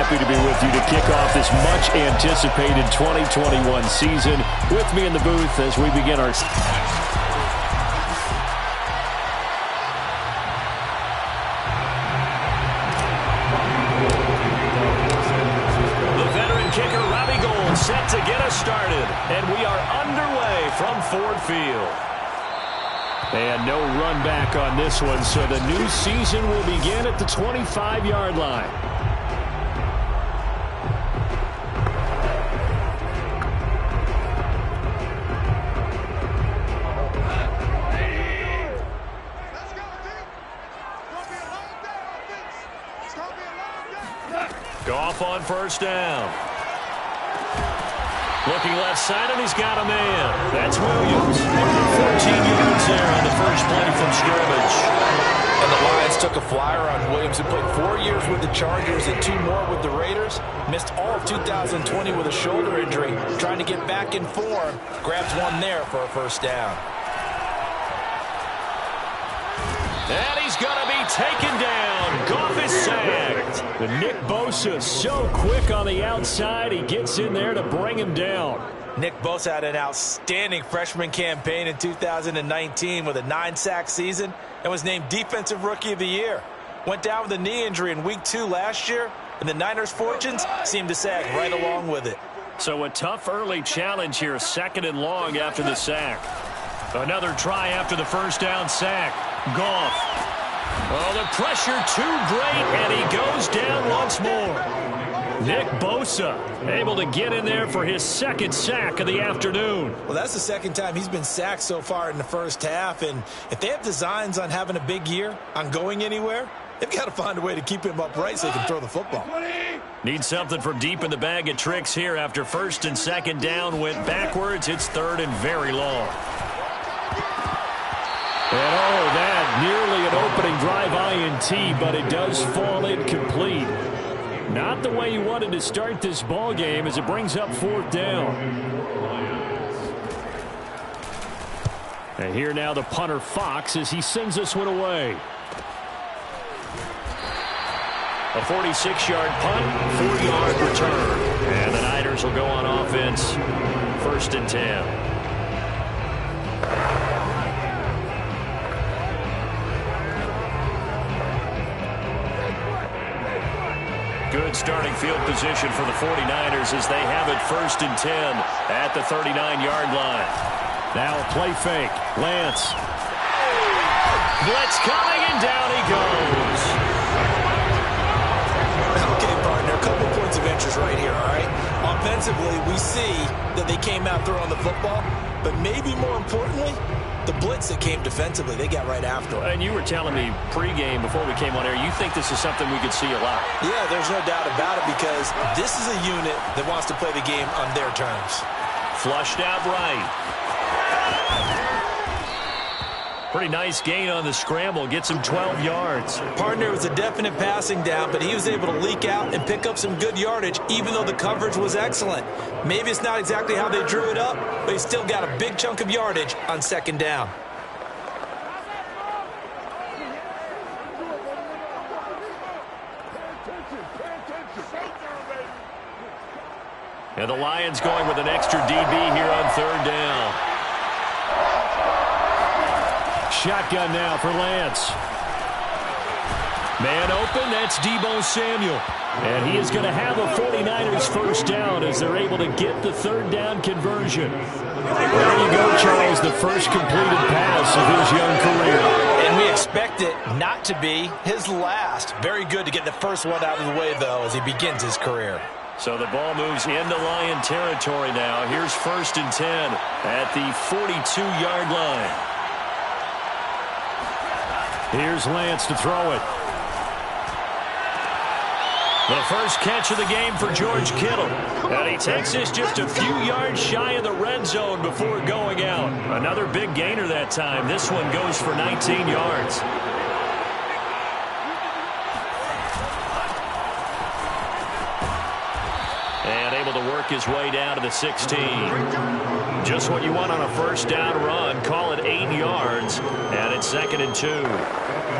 happy to be with you to kick off this much-anticipated 2021 season. With me in the booth as we begin our... The veteran kicker, Robbie Gould, set to get us started. And we are underway from Ford Field. And no run back on this one, so the new season will begin at the 25-yard line. Goff on first down. Looking left side, and he's got a man. That's Williams. 14 yards there on the first play from scrimmage. And the Lions took a flyer on Williams, who played 4 years with the Chargers and 2 more with the Raiders. Missed all of 2020 with a shoulder injury. Trying to get back in form. Grabs one there for a first down. And he's going to be taken down. Goff is sacked. The Nick Bosa so quick on the outside. He gets in there to bring him down. Nick Bosa had an outstanding freshman campaign in 2019 with a 9-sack season and was named Defensive Rookie of the Year. Went down with a knee injury in Week 2 last year, and the Niners' fortunes seemed to sag right along with it. So a tough early challenge here, 2nd and long after the sack. Another try after the first down sack. Goff. Oh, the pressure too great, and he goes down once more. Nick Bosa able to get in there for his 2nd sack of the afternoon. Well, that's the 2nd time he's been sacked so far in the first half, and if they have designs on having a big year, on going anywhere, they've got to find a way to keep him upright so he can throw the football. Need something from deep in the bag of tricks here after 1st and 2nd down went backwards. It's 3rd and very long. And oh, that nearly an opening drive INT, but it does fall incomplete. Not the way you wanted to start this ball game as it brings up 4th down. And here now the punter Fox as he sends this one away. A 46-yard punt, 4-yard return. And the Niners will go on offense, 1st and 10. Good starting field position for the 49ers as they have it 1st and 10 at the 39-yard line. Now a play fake. Lance. Blitz coming, and down he goes. Okay, partner, a couple points of interest right here, all right? Offensively, we see that they came out throwing the football, but maybe more importantly, the blitz that came defensively, they got right after it. And you were telling me pregame before we came on air, you think this is something we could see a lot. Yeah, there's no doubt about it because this is a unit that wants to play the game on their terms. Flushed out right. Pretty nice gain on the scramble. Gets him 12 yards. Partner, was a definite passing down, but he was able to leak out and pick up some good yardage, even though the coverage was excellent. Maybe it's not exactly how they drew it up, but he still got a big chunk of yardage on 2nd down. And the Lions going with an extra DB here on 3rd down. Shotgun now for Lance. Man open, that's Deebo Samuel. And he is going to have a 49ers 1st down as they're able to get the 3rd down conversion. There you go, Charles, the first completed pass of his young career. And we expect it not to be his last. Very good to get the first one out of the way, though, as he begins his career. So the ball moves into Lion territory now. Here's 1st and 10 at the 42-yard line. Here's Lance to throw it. The first catch of the game for George Kittle. And he takes this just a few yards shy of the red zone before going out. Another big gainer that time. This one goes for 19 yards. And able to work his way down to the 16. Just what you want on a 1st down run. Call it 8 yards. And it's 2nd and 2.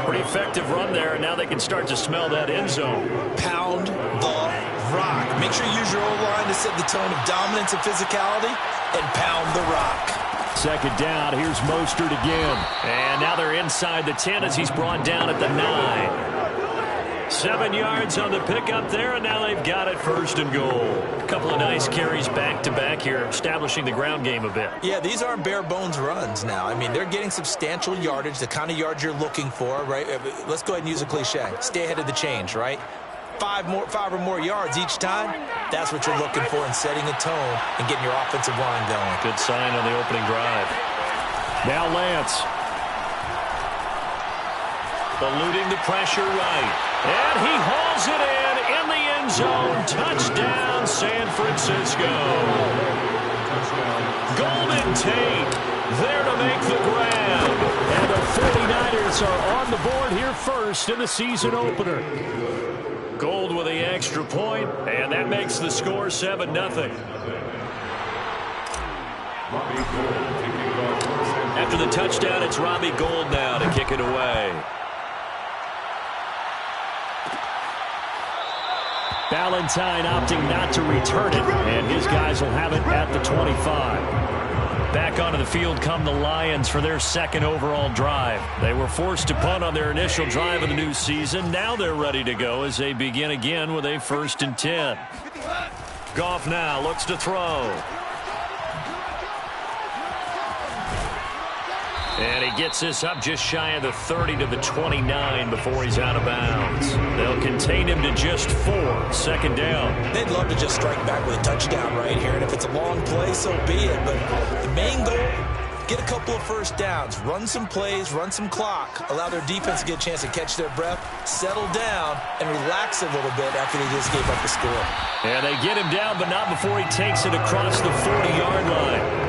Pretty effective run there, and now they can start to smell that end zone. Pound the Make sure you use your O-line to set the tone of dominance and physicality and pound the rock. Second down, here's Mostert again. And now they're inside the 10 as he's brought down at the 9. 7 yards on the pickup there, and now they've got it first and goal. A couple of nice carries back-to-back here, establishing the ground game a bit. Yeah, these aren't bare-bones runs now. I mean, they're getting substantial yardage, the kind of yards you're looking for, right? Let's go ahead and use a cliche. Stay ahead of the change, right? 5 or more yards each time, that's what you're looking for in setting a tone and getting your offensive line going. Good sign on the opening drive. Now Lance. Eluding the pressure right. And he hauls it in the end zone. Touchdown, San Francisco. Golden Tate there to make the grab. And the 49ers are on the board here first in the season opener. Gold with the extra point, and that makes the score 7-0. After the touchdown, it's Robbie Gould now to kick it away. Valentine opting not to return it, and his guys will have it at the 25. Back onto the field come the Lions for their second overall drive. They were forced to punt on their initial drive of the new season. Now they're ready to go as they begin again with a 1st and 10. Goff now looks to throw. And he gets this up just shy of the 30 to the 29 before he's out of bounds. They'll contain him to just 4. Second down. They'd love to just strike back with a touchdown right here. And if it's a long play, so be it. But the main goal, get a couple of first downs. Run some plays, run some clock. Allow their defense to get a chance to catch their breath, settle down, and relax a little bit after they just gave up the score. And they get him down, but not before he takes it across the 40-yard line.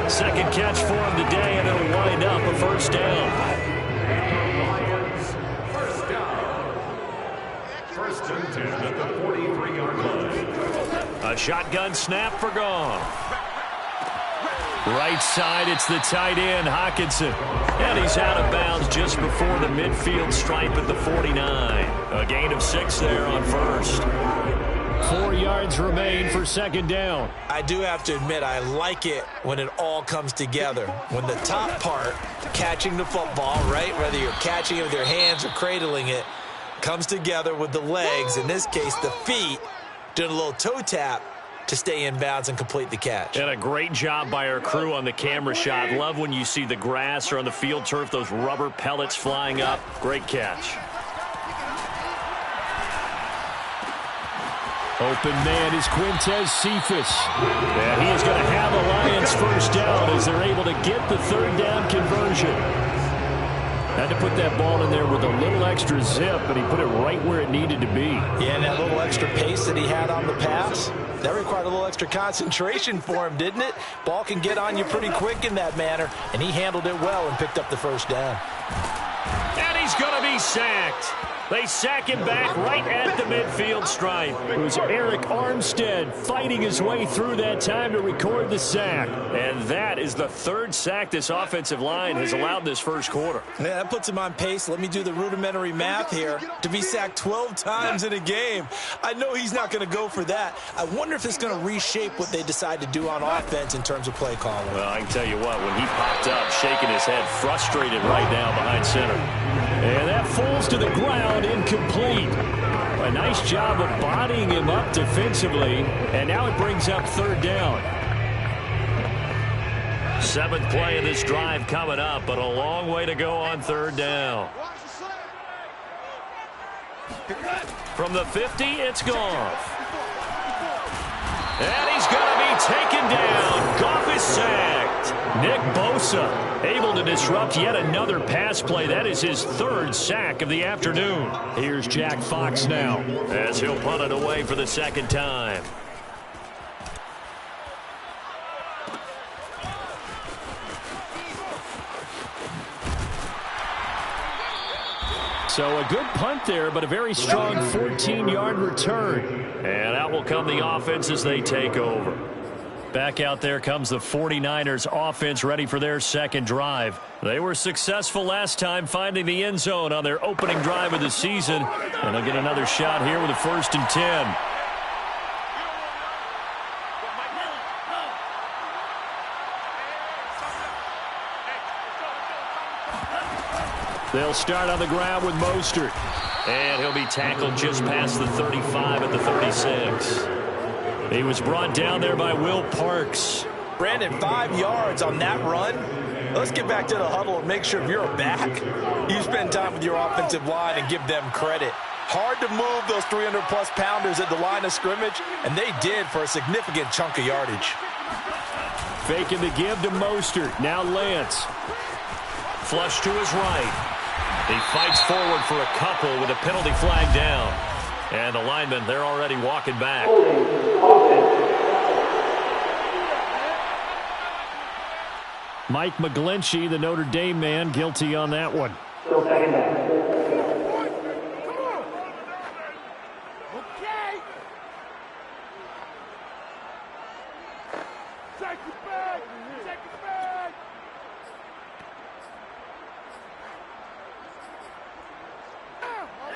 Second catch for him today, and it'll wind up a first down. First and 10 at the 43-yard line. A shotgun snap for Goff. Right side, it's the tight end, Hockenson. And he's out of bounds just before the midfield stripe at the 49. A gain of 6 there on first. 4 yards remain for second down. I do have to admit, I like it when it all comes together. When the top part, catching the football, right, whether you're catching it with your hands or cradling it, comes together with the legs, in this case the feet, doing a little toe tap to stay in bounds and complete the catch. And a great job by our crew on the camera shot. Love when you see the grass or on the field turf, those rubber pellets flying up. Great catch. Open man is Quintez Cephus. And he is going to have a Lions first down as they're able to get the third down conversion. Had to put that ball in there with a little extra zip, but he put it right where it needed to be. Yeah, and that little extra pace that he had on the pass, that required a little extra concentration for him, didn't it? Ball can get on you pretty quick in that manner, and he handled it well and picked up the first down. And he's going to be sacked. They sack him back right at the midfield stripe. It was Eric Armstead fighting his way through that time to record the sack. And that is the third sack this offensive line has allowed this first quarter. Yeah, that puts him on pace. Let me do the rudimentary math here. To be sacked 12 times in a game, I know he's not going to go for that. I wonder if it's going to reshape what they decide to do on offense in terms of play calling. Well, I can tell you what, when he popped up, shaking his head, frustrated right now behind center. And that falls to the ground, incomplete. A nice job of bodying him up defensively, and now it brings up third down. 7th play of this drive coming up, but a long way to go on third down. From the 50, it's Goff. And he's going to be taken down. Goff is sacked. Nick Bosa able to disrupt yet another pass play. That is his third sack of the afternoon. Here's Jack Fox now as he'll punt it away for the second time. So a good punt there, but a very strong 14-yard return. And out will come the offense as they take over. Back out there comes the 49ers offense ready for their second drive. They were successful last time finding the end zone on their opening drive of the season. And they'll get another shot here with a 1st and 10. They'll start on the ground with Mostert. And he'll be tackled just past the 35 at the 36. He was brought down there by Will Parks. Brandon, 5 yards on that run. Let's get back to the huddle and make sure if you're a back, you spend time with your offensive line and give them credit. Hard to move those 300-plus pounders at the line of scrimmage, and they did for a significant chunk of yardage. Faking the give to Mostert. Now Lance. Flush to his right. He fights forward for a couple with a penalty flag down. And the linemen, they're already walking back. Mike McGlinchey, the Notre Dame man, guilty on that one. Still second down.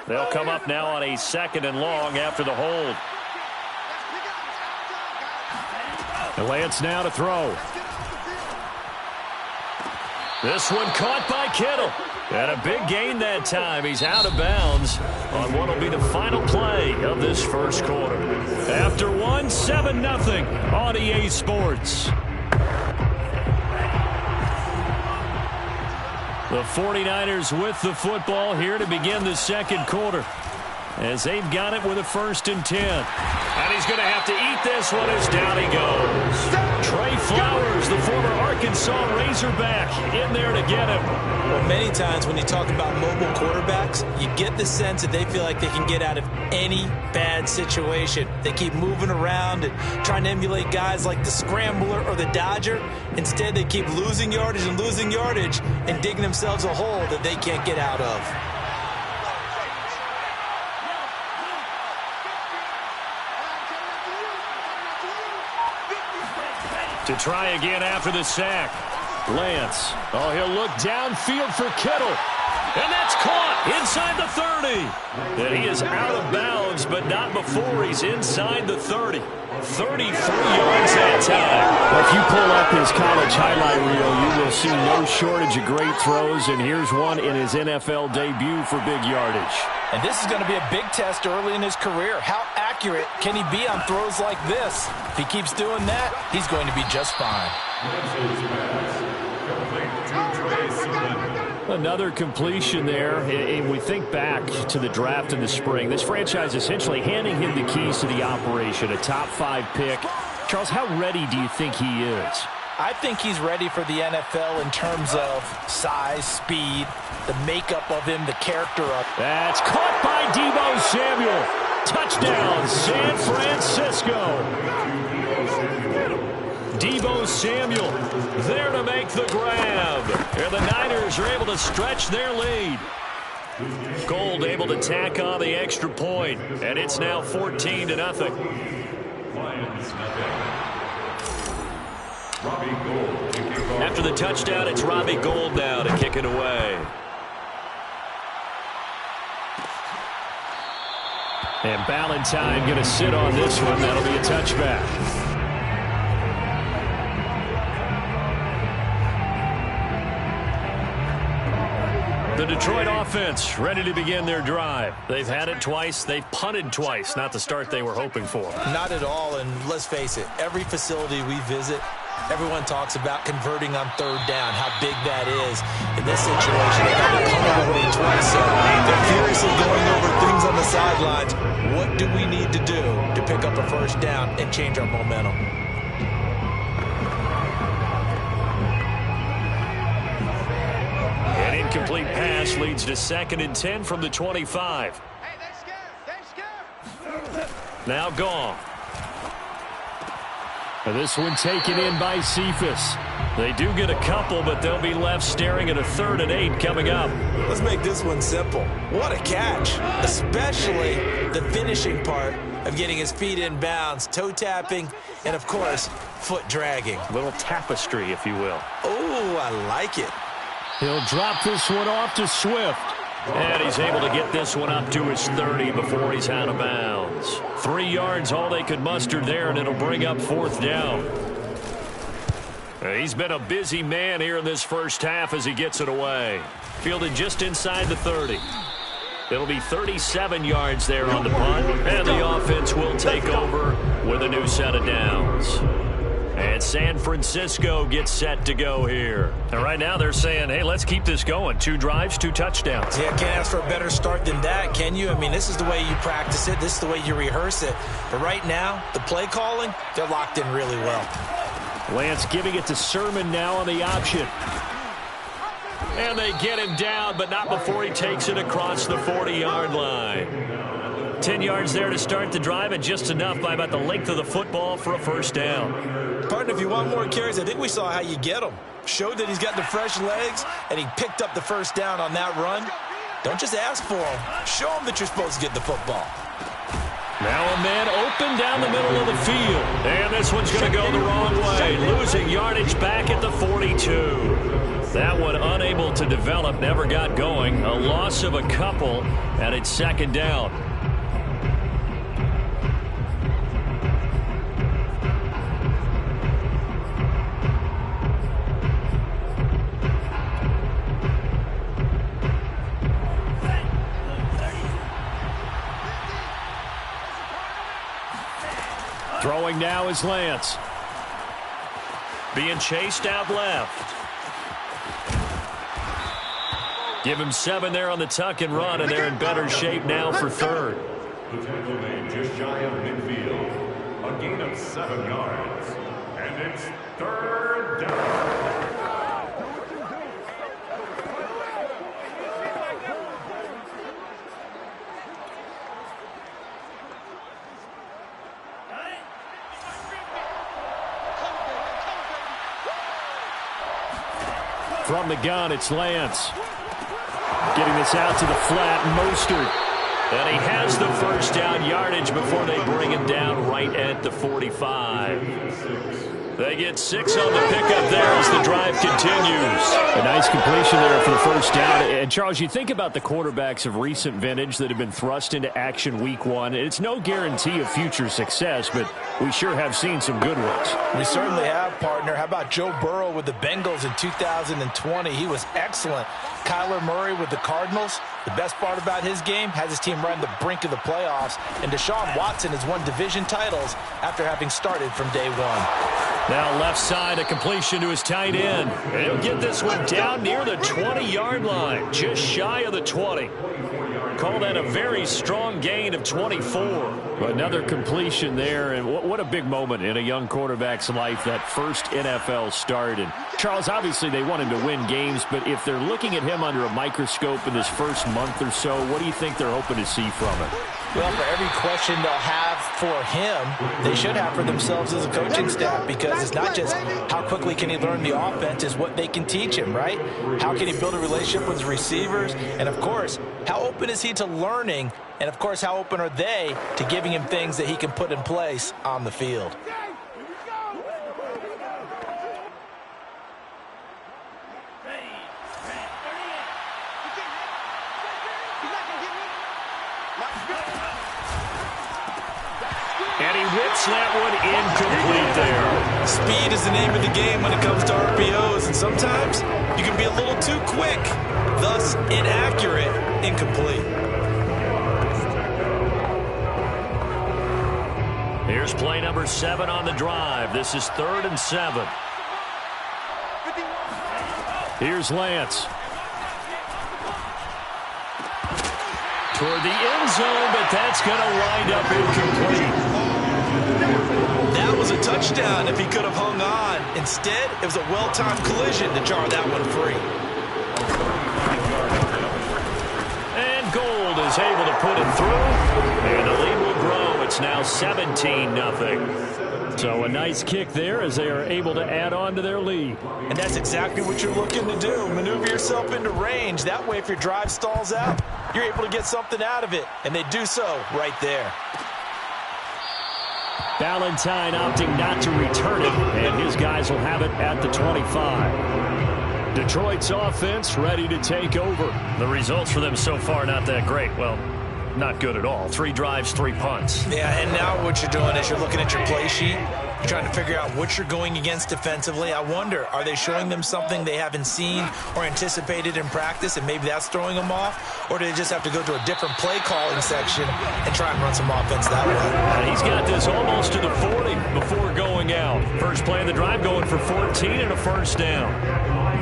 They'll come up now on a 2nd and long after the hold. And Lance now to throw. This one caught by Kittle. And a big gain that time. He's out of bounds on what will be the final play of this first quarter. After one, 7-0 on EA Sports. The 49ers with the football here to begin the second quarter, as they've got it with a 1st and 10. And he's going to have to eat this one as down he goes. Trey Flowers, the former Arkansas Razorback, in there to get him. Well, many times when you talk about mobile quarterbacks, you get the sense that they feel like they can get out of any bad situation. They keep moving around and trying to emulate guys like the Scrambler or the Dodger. Instead, they keep losing yardage and digging themselves a hole that they can't get out of. To try again after the sack. Lance. Oh, he'll look downfield for Kittle. And that's caught inside the 30. And he is out of bounds, but not before he's inside the 30. 33 yards that time. Well, if you pull up his college highlight reel, you will see no shortage of great throws, and here's one in his NFL debut for big yardage. And this is going to be a big test early in his career. How accurate can he be on throws like this? If he keeps doing that, he's going to be just fine. Another completion there, and we think back to the draft in the spring. This franchise essentially handing him the keys to the operation, a top 5 pick. Charles, how ready do you think he is? I think he's ready for the NFL in terms of size, speed, the makeup of him, the character of. That's caught by Deebo Samuel. Touchdown, San Francisco. Deebo Samuel there to make the grab. And the Niners are able to stretch their lead. Gold able to tack on the extra point, and it's now 14-0. After the touchdown, it's Robbie Gould now to kick it away. And Ballantyne going to sit on this one. That'll be a touchback. The Detroit offense ready to begin their drive. They've had it twice. They've punted twice. Not the start they were hoping for. Not at all, and let's face it, every facility we visit, everyone talks about converting on 3rd down, how big that is. In this situation, they got to punt away twice, so they're furiously going over things on the sidelines. What do we need to do to pick up a 1st down and change our momentum? An incomplete pass leads to 2nd and 10 from the 25. Now Goff. This one taken in by Cephas. They do get a couple, but they'll be left staring at a 3rd and 8 coming up. Let's make this one simple. What a catch, especially the finishing part of getting his feet in bounds, toe tapping, and of course, foot dragging. A little tapestry, if you will. Oh, I like it. He'll drop this one off to Swift. And he's able to get this one up to his 30 before he's out of bounds. 3 yards, all they could muster there, and it'll bring up 4th down. He's been a busy man here in this first half as he gets it away. Fielded just inside the 30. It'll be 37 yards there on the punt, and the offense will take over with a new set of downs. And San Francisco gets set to go here. And right now they're saying, hey, let's keep this going. 2 drives, 2 touchdowns. Yeah, can't ask for a better start than that, can you? I mean, this is the way you practice it. This is the way you rehearse it. But right now, the play calling, they're locked in really well. Lance giving it to Sermon now on the option. And they get him down, but not before he takes it across the 40-yard line. 10 yards there to start the drive, and just enough by about the length of the football for a first down. Partner, if you want more carries, I think we saw how you get them. Showed that he's got the fresh legs, and he picked up the first down on that run. Don't just ask for him. Show him that you're supposed to get the football. Now a man open down the middle of the field. And this one's going to go the wrong way. Losing yardage back at the 42. That one unable to develop, never got going. A loss of a couple, and it's second down. Throwing now is Lance. Being chased out left. Give him 7 there on the tuck and run, and they're in better shape now for third. The tackle made just shy of midfield. A gain of 7 yards. And it's third down. From the gun, it's Lance. Getting this out to the flat, Mostert. And he has the first down yardage before they bring him down right at the 45. They get 6 on the pickup there as the drive continues. A nice completion there for the first down. And, Charles, you think about the quarterbacks of recent vintage that have been thrust into action week 1. It's no guarantee of future success, but we sure have seen some good ones. We certainly have, partner. How about Joe Burrow with the Bengals in 2020? He was excellent. Kyler Murray with the Cardinals. The best part about his game, has his team right on the brink of the playoffs. And Deshaun Watson has won division titles after having started from day 1. Now left side, a completion to his tight end. And he'll get this one down near the 20-yard line, just shy of the 20. Call that a very strong gain of 24. Another completion there, and what a big moment in a young quarterback's life, that first NFL start. And Charles, obviously they want him to win games, but if they're looking at him under a microscope in this first month or so, what do you think they're hoping to see from him? Well, for every question they'll have for him, they should have for themselves as a coaching staff, because it's not just how quickly can he learn the offense, it's what they can teach him, right? How can he build a relationship with his receivers? And, of course, how open is he to learning? And, of course, how open are they to giving him things that he can put in place on the field? And he whips that one incomplete there. Speed is the name of the game when it comes to RPOs, and sometimes you can be a little too quick, thus inaccurate, incomplete. Here's play number 7 on the drive. This is 3rd and 7. Here's Lance. Toward the end zone, but that's going to wind up incomplete. That was a touchdown if he could have hung on. Instead, it was a well-timed collision to jar that one free. And Gold is able to put it through, and the lead will grow. It's now 17-0. So a nice kick there as they are able to add on to their lead. And that's exactly what you're looking to do. Maneuver yourself into range. That way, if your drive stalls out, you're able to get something out of it. And they do so right there. Valentine opting not to return it, and his guys will have it at the 25. Detroit's offense ready to take over. The results for them so far not that great. Well, not good at all. 3 drives, 3 punts. Yeah, and now what you're doing is you're looking at your play sheet. You're trying to figure out what you're going against defensively. I wonder, are they showing them something they haven't seen or anticipated in practice, and maybe that's throwing them off? Or do they just have to go to a different play calling section and try and run some offense that way? And he's got this almost to the 40 before going out. First play of the drive going for 14 and a first down.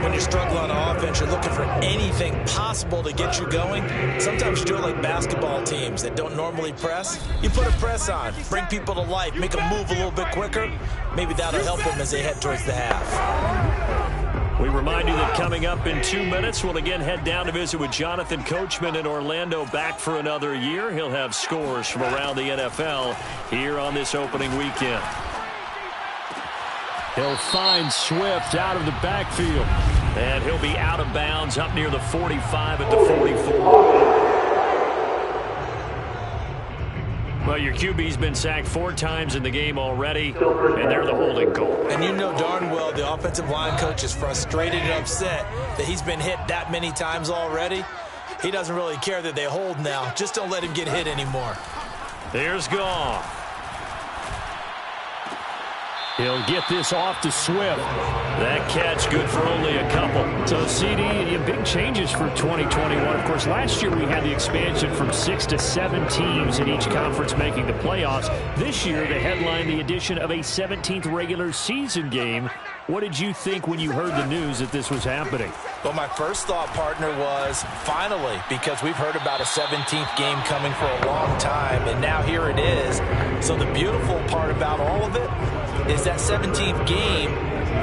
When you're struggling on offense, you're looking for anything possible to get you going. Sometimes you do it like basketball teams that don't normally press. You put a press on, bring people to life, make them move a little bit quicker. Maybe that'll help them as they head towards the half. We remind you that coming up in 2 minutes, we'll again head down to visit with Jonathan Coachman in Orlando, back for another year. He'll have scores from around the NFL here on this opening weekend. He'll find Swift out of the backfield. And he'll be out of bounds up near the 45 at the 44. Well, your QB's been sacked 4 times in the game already, and they're the holding goal. And you know darn well the offensive line coach is frustrated and upset that he's been hit that many times already. He doesn't really care that they hold now. Just don't let him get hit anymore. Here's Goff. He'll get this off to Swift. That catch good for only a couple. So, CD, big changes for 2021. Of course, last year we had the expansion from 6 to 7 teams in each conference making the playoffs. This year, they headlined the addition of a 17th regular season game. What did you think when you heard the news that this was happening? Well, my first thought, partner, was finally, because we've heard about a 17th game coming for a long time, and now here it is. So the beautiful part about all of it is that 17th game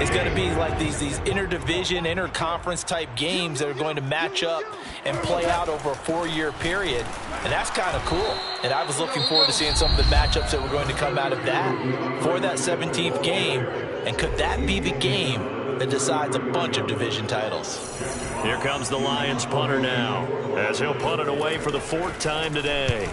is going to be like these interdivision, interconference type games that are going to match up and play out over a 4-year period. And that's kind of cool. And I was looking forward to seeing some of the matchups that were going to come out of that for that 17th game. And could that be the game that decides a bunch of division titles? Here comes the Lions punter now, as he'll punt it away for the 4th time today.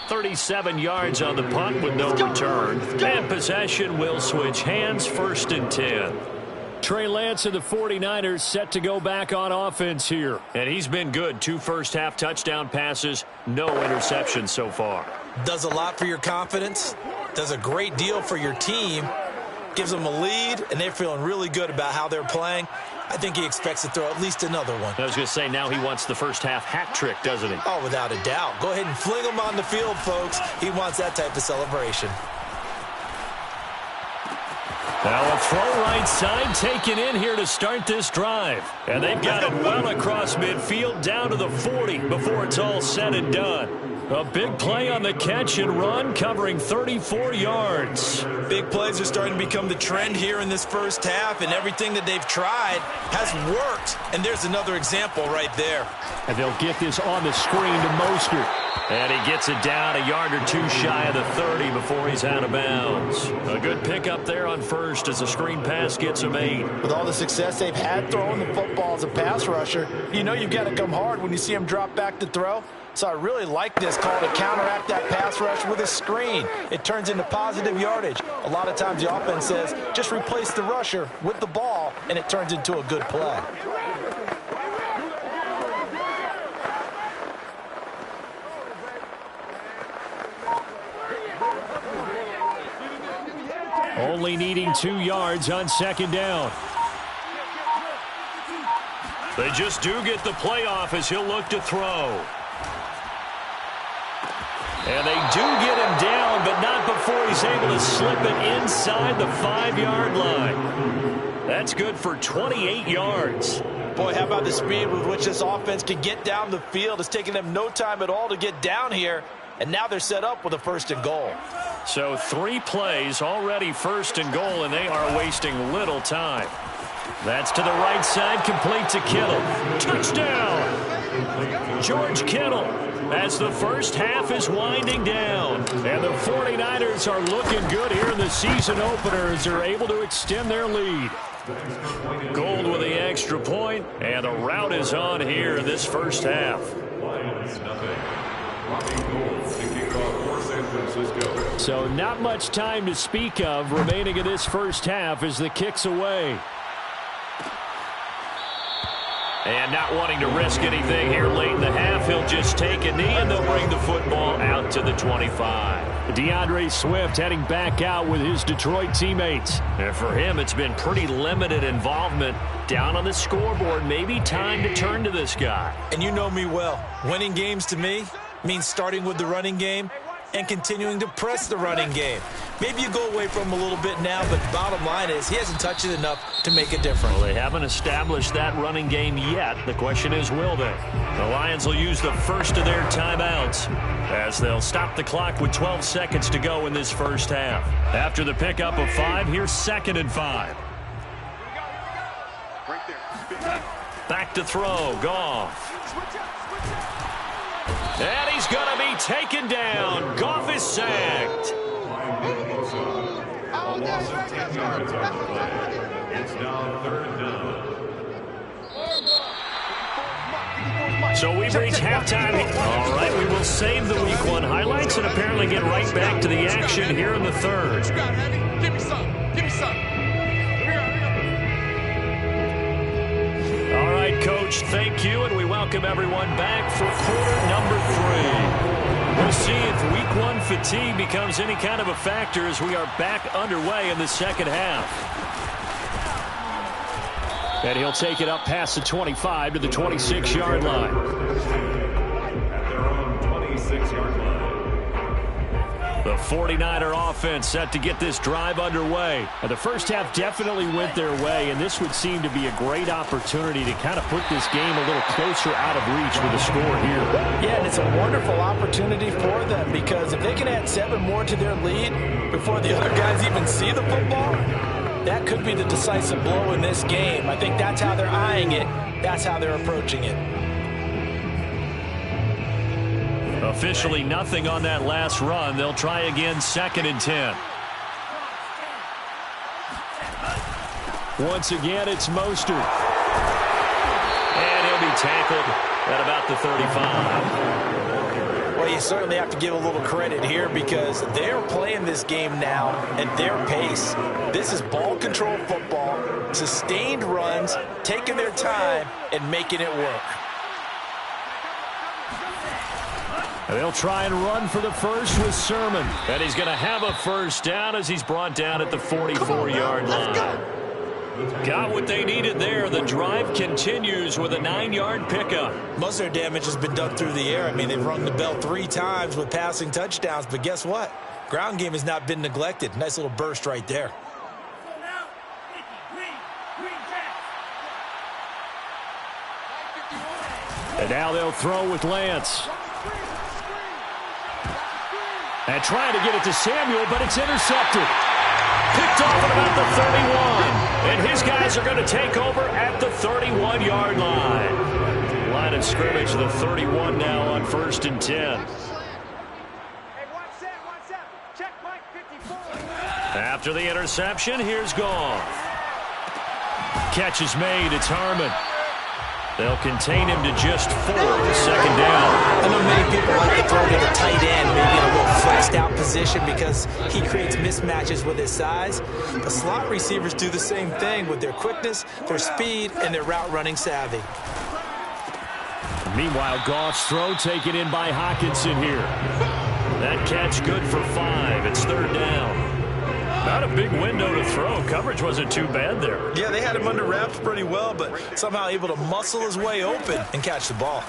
.37 yards on the punt with no return. And possession will switch hands, 1st and 10. Trey Lance and the 49ers set to go back on offense here. And he's been good. 2 first-half touchdown passes, no interceptions so far. Does a lot for your confidence. Does a great deal for your team. Gives them a lead, and they're feeling really good about how they're playing. I think he expects to throw at least another one. I was going to say, now he wants the first-half hat trick, doesn't he? Oh, without a doubt. Go ahead and fling him on the field, folks. He wants that type of celebration. Now a throw right side taken in here to start this drive. And they've got it well across midfield down to the 40 before it's all said and done. A big play on the catch and run, covering 34 yards. Big plays are starting to become the trend here in this first half, and everything that they've tried has worked. And there's another example right there. And they'll get this on the screen to Mostert. And he gets it down a yard or 2 shy of the 30 before he's out of bounds. A good pickup there on first as the screen pass gets him 8. With all the success they've had throwing the football as a pass rusher, you know you've got to come hard when you see him drop back to throw. So I really like this call to counteract that pass rush with a screen. It turns into positive yardage. A lot of times the offense says, just replace the rusher with the ball, and it turns into a good play. Only needing 2 yards on 2nd down. They just do get the play off as he'll look to throw. And they do get him down, but not before he's able to slip it inside the 5-yard line. That's good for 28 yards. Boy, how about the speed with which this offense can get down the field? It's taking them no time at all to get down here. And now they're set up with a 1st and goal. So 3 plays already 1st and goal, and they are wasting little time. That's to the right side, complete to Kittle. Touchdown! George Kittle, as the first half is winding down. And the 49ers are looking good here in the season opener as they're able to extend their lead. Gold with the extra point, and the route is on here in this first half. So not much time to speak of remaining in this first half as the kick's away. And not wanting to risk anything here late in the half, he'll just take a knee and they'll bring the football out to the 25. DeAndre Swift heading back out with his Detroit teammates. And for him, it's been pretty limited involvement down on the scoreboard. Maybe time to turn to this guy. And you know me well. Winning games to me means starting with the running game and continuing to press the running game. Maybe you go away from him a little bit now, but the bottom line is he hasn't touched it enough to make a difference. Well, they haven't established that running game yet. The question is, will they? The Lions will use the first of their timeouts as they'll stop the clock with 12 seconds to go in this first half. After the pickup of 5, here's 2nd and 5. Back to throw, Goff. And he's going to be taken down. Goff is sacked. A loss of 10 yards on the play. It's now 3rd down. So we've reached halftime. All right, we will save the Week 1 highlights and apparently get right back to the action here in the 3rd. Give me some. Give me some. All right, Coach, thank you, and we welcome everyone back for quarter number 3. We'll see if Week 1 fatigue becomes any kind of a factor as we are back underway in the second half. And he'll take it up past the 25 to the 26-yard line. At their own 26-yard line. The 49er offense set to get this drive underway. And the first half definitely went their way, and this would seem to be a great opportunity to kind of put this game a little closer out of reach with a score here. Yeah, and it's a wonderful opportunity for them because if they can add 7 more to their lead before the other guys even see the football, that could be the decisive blow in this game. I think that's how they're eyeing it. That's how they're approaching it. Officially nothing on that last run. They'll try again, 2nd and 10. Once again, it's Mostert. And he'll be tackled at about the 35. Well, you certainly have to give a little credit here because they're playing this game now at their pace. This is ball control football, sustained runs, taking their time, and making it work. They'll try and run for the first with Sermon. And he's going to have a first down as he's brought down at the 44-yard line. Got what they needed there. The drive continues with a 9-yard pickup. Most of their damage has been done through the air. I mean, they've rung the bell 3 times with passing touchdowns, but guess what? Ground game has not been neglected. Nice little burst right there. And now they'll throw with Lance. And trying to get it to Samuel, but it's intercepted. Picked off at about the 31. And his guys are going to take over at the 31-yard line. Line of scrimmage, the 31 now on 1st and 10. After the interception, here's Goff. Catch is made. It's Harmon. They'll contain him to just 4. 2nd down. I know many people like to throw to the tight end, maybe in a little flexed out position because he creates mismatches with his size. The slot receivers do the same thing with their quickness, their speed, and their route running savvy. Meanwhile, Goff's throw taken in by Hockenson here. That catch good for 5. It's 3rd down. Not a big window to throw. Coverage wasn't too bad there. Yeah, they had him under wraps pretty well, but somehow able to muscle his way open and catch the ball.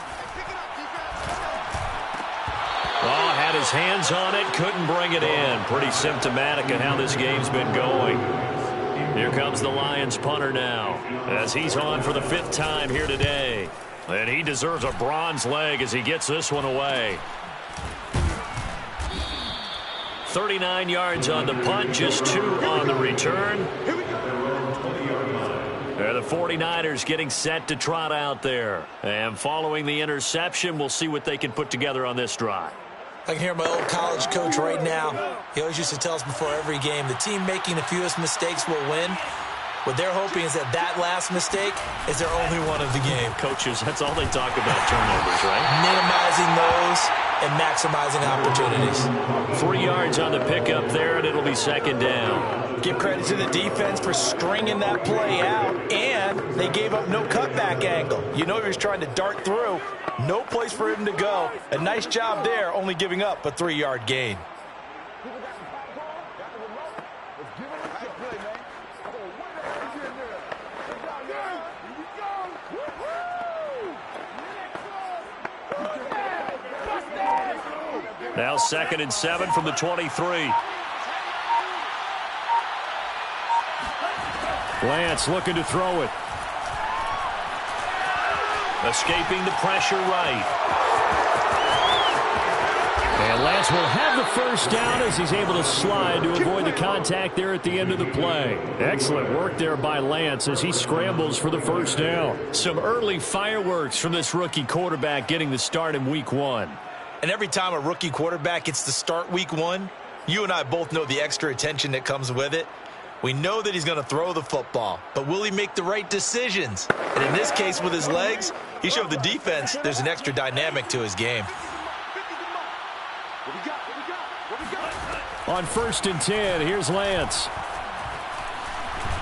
Oh, had his hands on it, couldn't bring it in. Pretty symptomatic of how this game's been going. Here comes the Lions punter now, as he's on for the 5th time here today. And he deserves a bronze leg as he gets this one away. 39 yards on the punt, just 2 on the return. The 49ers getting set to trot out there. And following the interception, we'll see what they can put together on this drive. I can hear my old college coach right now. He always used to tell us before every game, the team making the fewest mistakes will win. What they're hoping is that that last mistake is their only one of the game. Coaches, that's all they talk about, turnovers, right? Minimizing those. and maximizing opportunities. 3 yards on the pickup there, and it'll be second down. Give credit to the defense for stringing that play out, and they gave up no cutback angle. You know he was trying to dart through. No place for him to go. A nice job there, only giving up a 3-yard gain. Now 2nd and 7 from the 23. Lance looking to throw it. Escaping the pressure right. And Lance will have the first down as he's able to slide to avoid the contact there at the end of the play. Excellent work there by Lance as he scrambles for the first down. Some early fireworks from this rookie quarterback getting the start in week 1. And every time a rookie quarterback gets to start week 1, you and I both know the extra attention that comes with it. We know that he's going to throw the football, but will he make the right decisions? And in this case with his legs, he showed the defense there's an extra dynamic to his game. On 1st and 10, here's Lance.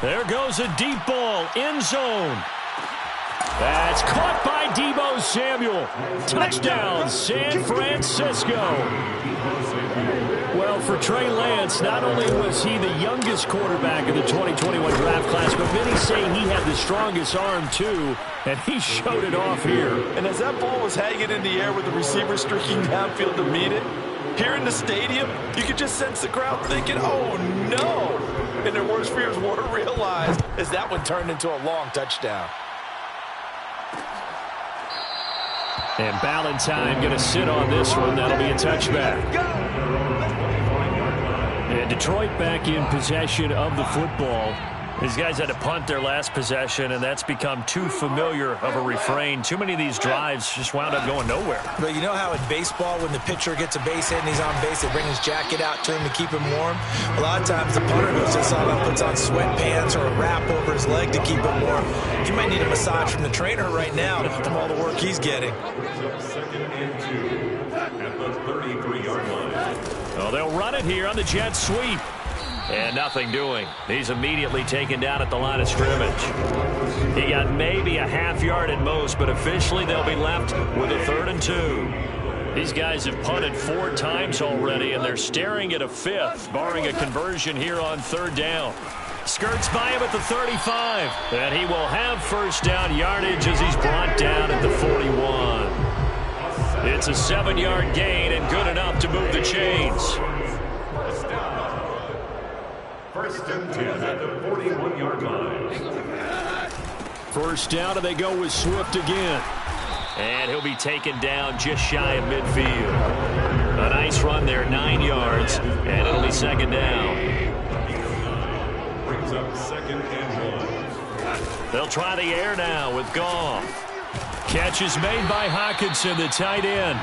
There goes a deep ball, end zone. That's caught by Deebo Samuel. Touchdown, San Francisco. Well, for Trey Lance, not only was he the youngest quarterback in the 2021 draft class, but many say he had the strongest arm, too, and he showed it off here. And as that ball was hanging in the air with the receiver streaking downfield to meet it, here in the stadium, you could just sense the crowd thinking, oh, no. And their worst fears were realized as that one turned into a long touchdown. And Ballantyne going to sit on this one. That'll be a touchback. And Detroit back in possession of the football. These guys had to punt their last possession, and that's become too familiar of a refrain. Too many of these drives just wound up going nowhere. But you know how in baseball, when the pitcher gets a base hit and he's on base, they bring his jacket out to him to keep him warm? A lot of times the punter goes to the sideline, puts on sweatpants or a wrap over his leg to keep him warm. He might need a massage from the trainer right now from all the work he's getting. 2nd and 2 at the 33-yard line. Well, they'll run it here on the jet sweep. And nothing doing. He's immediately taken down at the line of scrimmage. He got maybe a half yard at most, but officially they'll be left with a 3rd and 2. These guys have punted 4 times already, and they're staring at a 5th, barring a conversion here on 3rd down. Skirts by him at the 35, and he will have first down yardage as he's brought down at the 41. It's a 7-yard gain and good enough to move the chains. 1st and 10 at the 41-yard line. First down, and they go with Swift again. And he'll be taken down just shy of midfield. A nice run there, 9 yards, and it'll be 2nd down. Brings up 2nd and 1. They'll try the air now with Goff. Catch is made by Hockenson, the tight end.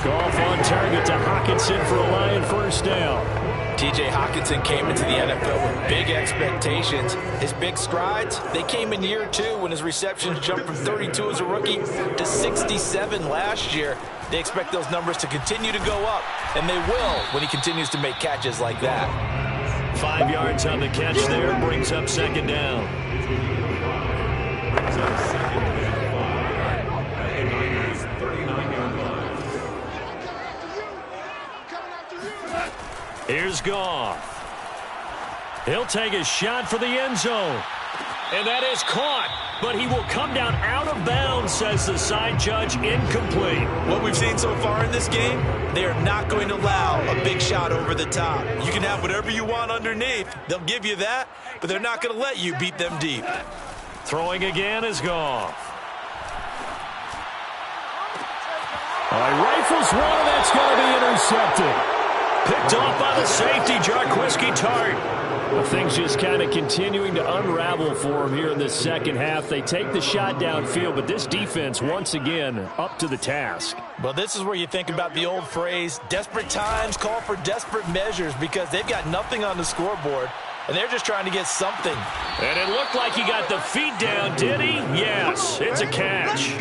Goff on target to Hockenson for a Lion first down. T.J. Hockenson came into the NFL with big expectations. His big strides, they came in year 2 when his receptions jumped from 32 as a rookie to 67 last year. They expect those numbers to continue to go up, and they will when he continues to make catches like that. 5 yards on the catch there, brings up 2nd down. Brings up 2nd and 5 at the Niners' 39-yard line. Here's Goff. He'll take a shot for the end zone. And that is caught, but he will come down out of bounds, says the side judge, incomplete. What we've seen so far in this game, they are not going to allow a big shot over the top. You can have whatever you want underneath. They'll give you that, but they're not going to let you beat them deep. Throwing again is Goff. Rifles one, that's going to be intercepted. Picked off by the safety, Jarquiski Tart. Well, things just kind of continuing to unravel for him here in the second half. They take the shot downfield, but this defense, once again, up to the task. Well, this is where you think about the old phrase, desperate times call for desperate measures, because they've got nothing on the scoreboard. and they're just trying to get something. And it looked like he got the feet down, did he? Yes, it's a catch.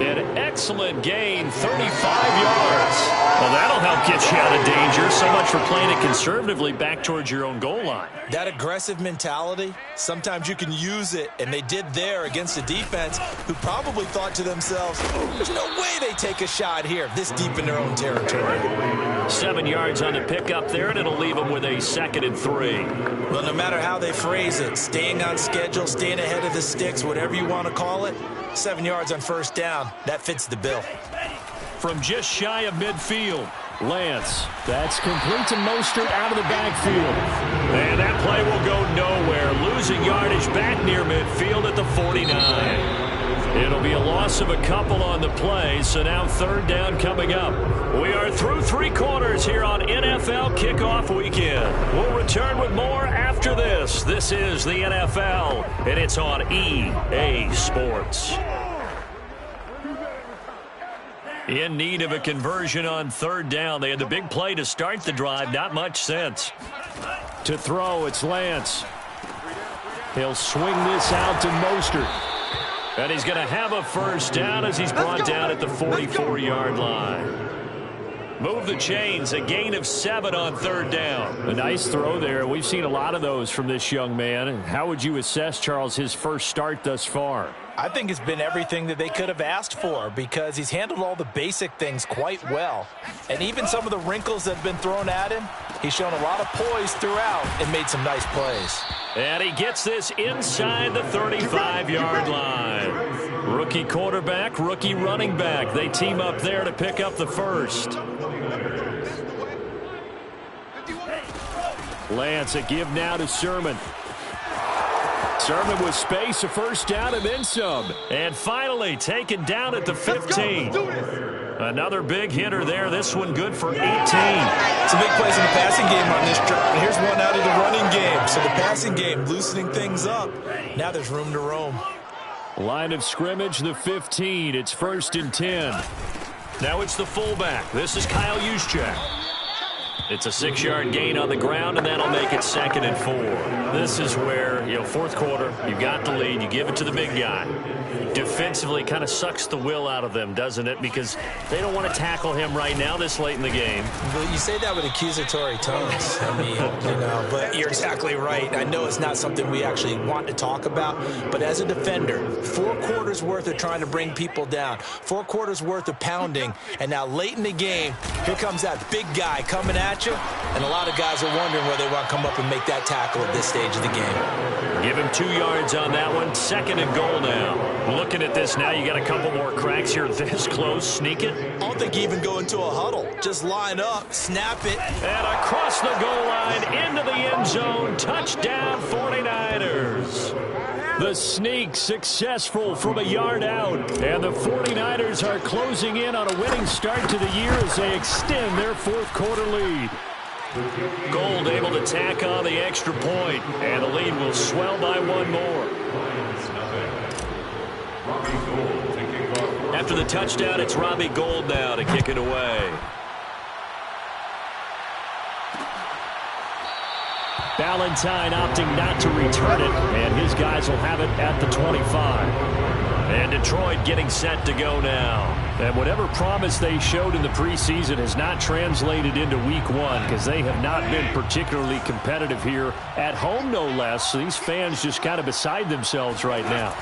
An excellent gain, 35 yards. Well, that'll help get you out of danger. So much for playing it conservatively back towards your own goal line. That aggressive mentality, sometimes you can use it, and they did there against a defense who probably thought to themselves, there's no way they take a shot here this deep in their own territory. 7 yards on the pickup there, and it'll leave them with a 2nd and 3. Well, no matter how they phrase it, staying on schedule, staying ahead of the sticks, whatever you want to call it, 7 yards on first down, that fits the bill. From just shy of midfield, Lance. That's complete to Mostert out of the backfield. And that play will go nowhere. Losing yardage back near midfield at the 49. It'll be a loss of a couple on the play, so now 3rd down coming up. We are through 3 quarters here on NFL Kickoff Weekend. We'll return with more after this. This is the NFL, and it's on EA Sports. In need of a conversion on 3rd down. They had the big play to start the drive. Not much sense. To throw, it's Lance. He'll swing this out to Mostert. And he's going to have a first down as he's brought down at the 44-yard line. Move the chains, a gain of 7 on 3rd down. A nice throw there. We've seen a lot of those from this young man. How would you assess, Charles, his first start thus far? I think it's been everything that they could have asked for because he's handled all the basic things quite well. And even some of the wrinkles that have been thrown at him, he's shown a lot of poise throughout and made some nice plays. And he gets this inside the 35-yard line. Rookie quarterback, rookie running back. They team up there to pick up the first. Lance, a give now to Sermon. Sermon with space, a first down and then some. And finally taken down at the 15. Another big hitter there. This one good for 18. Some big plays in the passing game on this drive. And here's one out of the running game. So the passing game loosening things up. Now there's room to roam. Line of scrimmage, the 15. It's 1st and 10. Now it's the fullback. This is Kyle Juszczyk. It's a 6-yard gain on the ground, and that'll make it 2nd and 4. This is where, 4th quarter, you've got the lead, you give it to the big guy. Defensively, kind of sucks the will out of them, doesn't it? Because they don't want to tackle him right now this late in the game. Well, you say that with accusatory tones. I mean, but you're exactly right. I know it's not something we actually want to talk about, but as a defender, 4 quarters worth of trying to bring people down, 4 quarters worth of pounding, and now late in the game, here comes that big guy coming at you, and a lot of guys are wondering whether they want to come up and make that tackle at this stage of the game. Give him 2 yards on that one. 2nd and goal now. Looking at this now, you got a couple more cracks here this close. Sneak it. I don't think you even go into a huddle. Just line up, snap it. And across the goal line, into the end zone. Touchdown, 49ers. The sneak successful from a yard out. And the 49ers are closing in on a winning start to the year as they extend their 4th quarter lead. Gold able to tack on the extra point, and the lead will swell by 1 more. After the touchdown, it's Robbie Gould now to kick it away. Valentine opting not to return it, and his guys will have it at the 25. And Detroit getting set to go now. And whatever promise they showed in the preseason has not translated into week 1 because they have not been particularly competitive here at home, no less. So these fans just kind of beside themselves right now.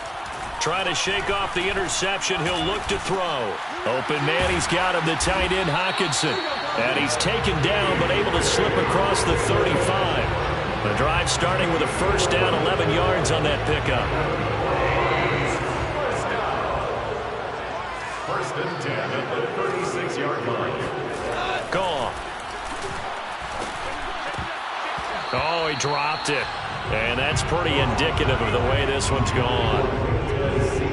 Trying to shake off the interception. He'll look to throw. Open man, he's got him, the tight end Hockenson. And he's taken down but able to slip across the 35. The drive starting with a first down, 11 yards on that pickup. 1st and 10 at the 36-yard line. Gone. Oh, he dropped it. And that's pretty indicative of the way this one's gone.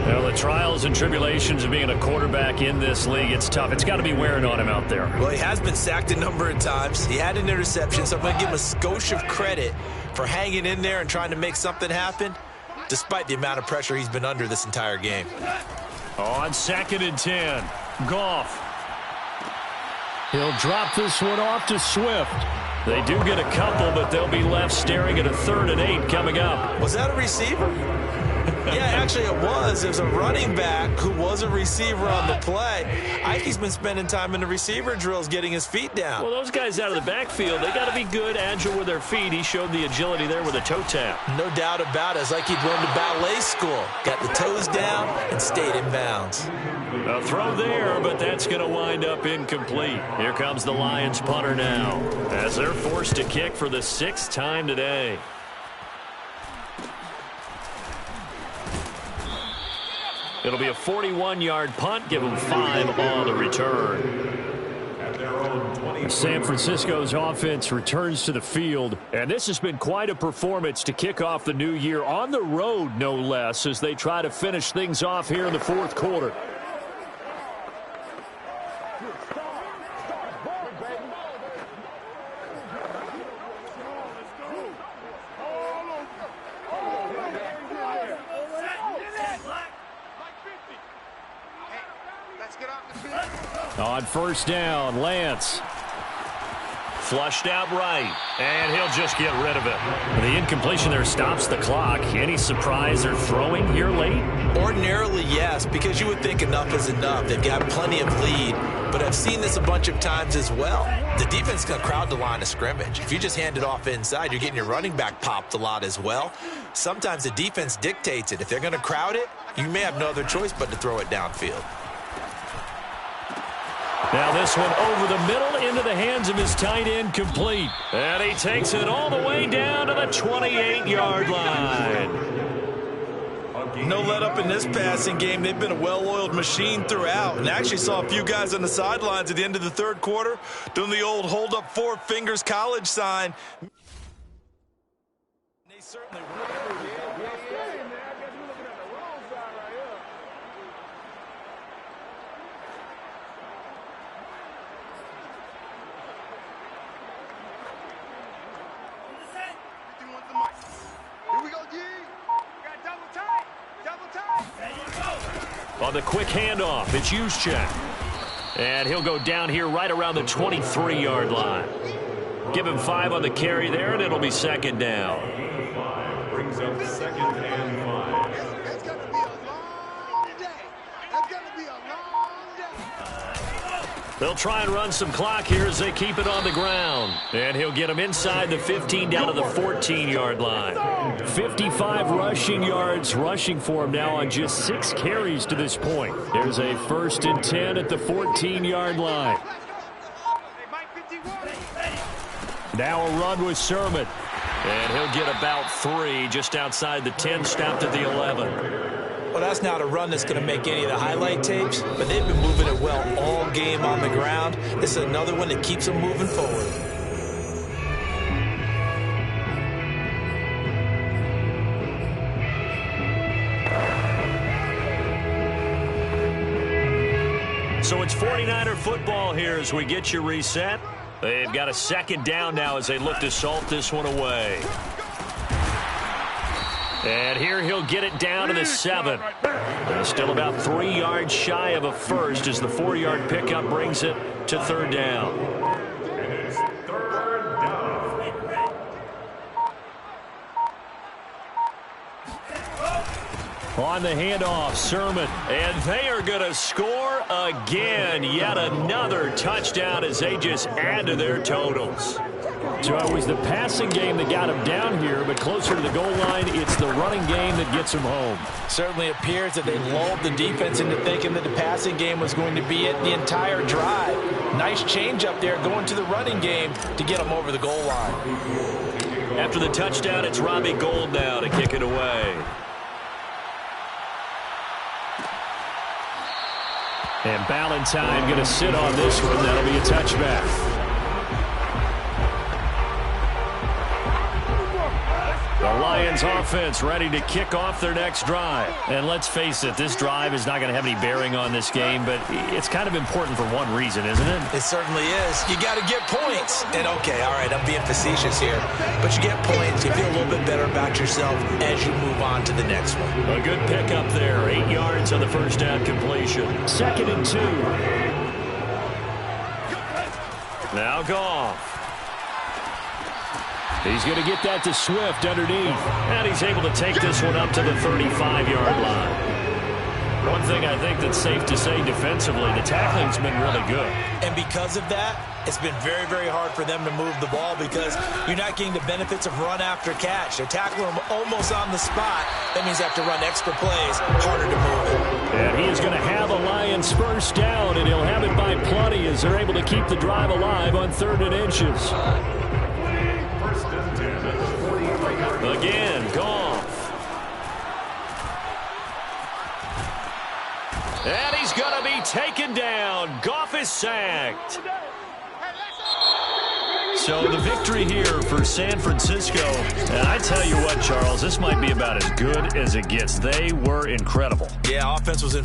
Well, the trials and tribulations of being a quarterback in this league, it's tough. It's got to be wearing on him out there. Well, he has been sacked a number of times. He had an interception, so I'm going to give him a skosh of credit for hanging in there and trying to make something happen, despite the amount of pressure he's been under this entire game. On 2nd and 10, Goff. He'll drop this one off to Swift. They do get a couple, but they'll be left staring at a 3rd and 8 coming up. Was that a receiver? Yeah, actually it was. There's a running back who was a receiver on the play. Ike's been spending time in the receiver drills getting his feet down. Well, those guys out of the backfield, they got to be good, agile with their feet. He showed the agility there with a toe tap. No doubt about it. It's like he'd run to ballet school. Got the toes down and stayed in bounds. A throw there, but that's going to wind up incomplete. Here comes the Lions punter now as they're forced to kick for the 6th time today. It'll be a 41-yard punt. Give them 5 on the return. San Francisco's offense returns to the field, and this has been quite a performance to kick off the new year on the road, no less, as they try to finish things off here in the 4th quarter. On 1st down, Lance. Flushed out right, and he'll just get rid of it. The incompletion there stops the clock. Any surprise they're throwing here late? Ordinarily, yes, because you would think enough is enough. They've got plenty of lead, but I've seen this a bunch of times as well. The defense is going to crowd the line of scrimmage. If you just hand it off inside, you're getting your running back popped a lot as well. Sometimes the defense dictates it. If they're going to crowd it, you may have no other choice but to throw it downfield. Now this one over the middle into the hands of his tight end, complete. And he takes it all the way down to the 28-yard line. No let up in this passing game. They've been a well-oiled machine throughout. And actually saw a few guys on the sidelines at the end of the 3rd quarter doing the old hold up 4 fingers college sign. They certainly were. On the quick handoff, it's Juszczyk. And he'll go down here right around the 23-yard line. Give him 5 on the carry there, and it'll be 2nd down. Brings up 2nd and 5. It's going to be a long day. It's going to be a long day. They'll try and run some clock here as they keep it on the ground. And he'll get him inside the 15 down to the 14-yard line. 55 rushing yards rushing for him now on just 6 carries to this point. There's a 1st and 10 at the 14-yard line. Now a run with Sermon. And he'll get about 3 just outside the 10, stopped at the 11. Well, that's not a run that's going to make any of the highlight tapes, but they've been moving it well all game on the ground. This is another one that keeps them moving forward. So it's 49er football here as we get you reset. They've got a 2nd down now as they look to salt this one away. And here he'll get it down to the 7. Still about 3 yards shy of a first as the 4-yard pickup brings it to 3rd down. And it's 3rd down. On the handoff, Sermon. And they are going to score again. Yet another touchdown as they just add to their totals. So it was the passing game that got him down here, but closer to the goal line, it's the running game that gets him home. Certainly appears that they lulled the defense into thinking that the passing game was going to be it the entire drive. Nice change up there going to the running game to get them over the goal line. After the touchdown, it's Robbie Gould now to kick it away. And Ballantyne going to sit on this one. That'll be a touchback. The Lions offense ready to kick off their next drive. And let's face it, this drive is not going to have any bearing on this game, but it's kind of important for one reason, isn't it? It certainly is. You got to get points. And okay, all right, I'm being facetious here, but you get points, you feel a little bit better about yourself as you move on to the next one. A good pickup there. 8 yards on the first down completion. 2nd and 2. Now Goff. He's going to get that to Swift underneath. And he's able to take this one up to the 35-yard line. One thing I think that's safe to say defensively, the tackling's been really good. And because of that, it's been very, very hard for them to move the ball because you're not getting the benefits of run after catch. They're tackling them almost on the spot. That means they have to run extra plays, harder to move it. And he is going to have the Lions first down, and he'll have it by plenty as they're able to keep the drive alive on 3rd and inches. Again, Goff. And he's going to be taken down. Goff is sacked. So the victory here for San Francisco. And I tell you what, Charles, this might be about as good as it gets. They were incredible. Yeah, offense was in